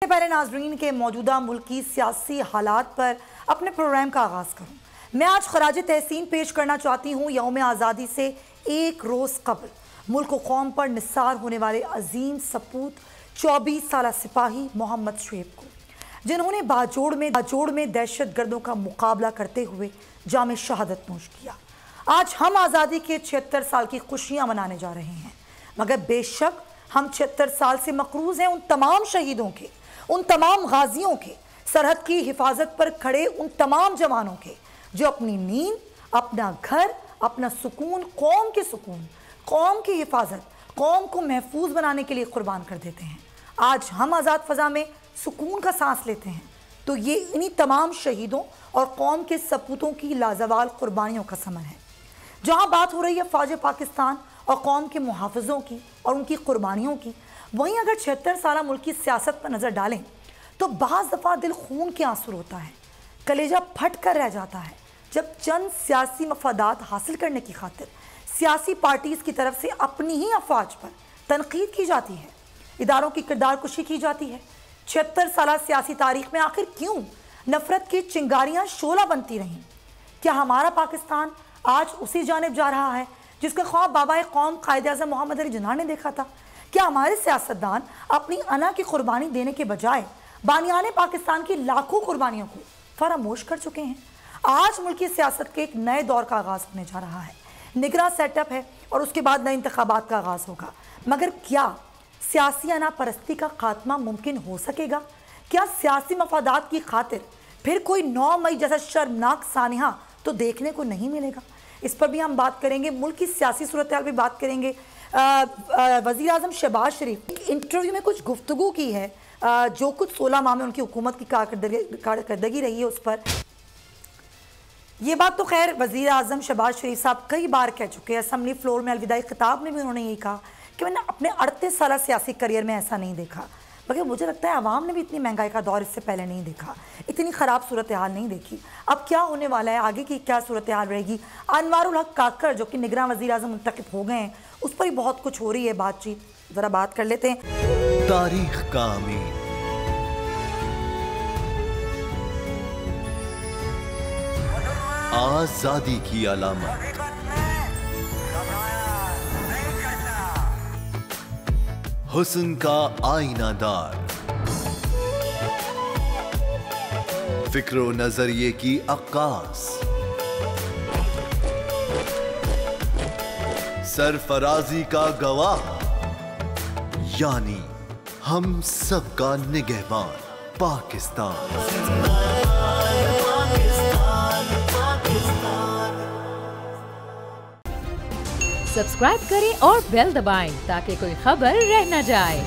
सबसे पहले नाजरीन के मौजूदा मुल्की सियासी हालात पर अपने प्रोग्राम का आगाज़ करूँ। मैं आज खराज तहसीन पेश करना चाहती हूँ यौम आज़ादी से एक रोज़ कबल मुल्क व कौम पर निसार होने वाले अजीम सपूत 24 साल सिपाही मोहम्मद शुएब को, जिन्होंने बाजोड़ में दहशत गर्दों का मुकाबला करते हुए जामे शहादत नोश किया। आज हम आज़ादी के 76 साल की खुशियाँ मनाने जा रहे हैं, मगर बेशक हम 76 साल से मकरूज़ हैं उन तमाम शहीदों के, उन तमाम गाजियों के, सरहद की हिफाजत पर खड़े उन तमाम जवानों के जो अपनी नींद, अपना घर, अपना सुकून, कौम की हिफाजत, कौम को महफूज बनाने के लिए कुर्बान कर देते हैं। आज हम आज़ाद फ़ज़ा में सुकून का सांस लेते हैं तो ये इन्हीं तमाम शहीदों और कौम के सपूतों की लाजवाल कुर्बानियों का समन है। जहाँ बात हो रही है फ़ौज पाकिस्तान और कौम के मुहाफ़िज़ों की और उनकी कुर्बानियों की, वहीं अगर 76 साल मुल्क की सियासत पर नज़र डालें तो बाज़ दफ़ा दिल खून के आंसू होता है, कलेजा फट कर रह जाता है जब चंद सियासी मफादात हासिल करने की खातिर सियासी पार्टीज़ की तरफ से अपनी ही अफवाज पर तनकीद की जाती है, इदारों की किरदार कुशी की जाती है। 76 साल सियासी तारीख में आखिर क्यों नफरत की चिंगारियाँ शोला बनती रहीं? क्या हमारा पाकिस्तान आज उसी जानिब जा रहा है जिसका ख्वाब बाबा कौम कायद-ए-आज़म मोहम्मद अली जिन्ना ने देखा था? क्या हमारे सियासतदान अपनी अना की कुर्बानी देने के बजाय बानियाने पाकिस्तान की लाखों कुर्बानियों को फरामोश कर चुके हैं? आज मुल्की सियासत के एक नए दौर का आगाज़ होने जा रहा है, निगरां सेटअप है और उसके बाद नए इंतखाबात का आगाज़ होगा। मगर क्या सियासी अना परस्ती का खात्मा मुमकिन हो सकेगा? क्या सियासी मफादात की खातिर फिर कोई 9 मई जैसा शर्मनाक सानिहा तो देखने को नहीं मिलेगा? इस पर भी हम बात करेंगे, मुल्क की सियासी सूरत हाल भी बात करेंगे। वज़ीर आज़म शहबाज शरीफ इंटरव्यू में कुछ गुफ्तगू की है जो कुछ 16 माह में उनकी हुकूमत की कारकर्दगी रही है उस पर। ये बात तो खैर वज़ीर आज़म शहबाज शरीफ साहब कई बार कह चुके हैं। असम्बली फ्लोर में अलविदाई खिताब में भी उन्होंने यही कहा कि मैंने अपने 38 साल सियासी करियर में ऐसा नहीं देखा। मगर मुझे लगता है आवाम ने भी इतनी महंगाई का दौर इससे पहले नहीं देखा, इतनी ख़राब सूरत हाल नहीं देखी। अब क्या होने वाला है, आगे की क्या सूरत हाल रहेगी? अनवारुल हक काकर जो कि निगरान वज़ीर आज़म मुंतखब हो गए हैं, उस पर ही बहुत कुछ हो रही है बातचीत। ज़रा बात कर लेते हैं। तारीख का अमीर, आज़ादी की अलामत, हुस्न का आईनादार, फिक्र व नजरिए की अक्कास, सरफराजी का गवाह, यानी हम सबका निगहबान पाकिस्तान। सब्सक्राइब करें और बेल दबाएं ताकि कोई खबर रह न जाए।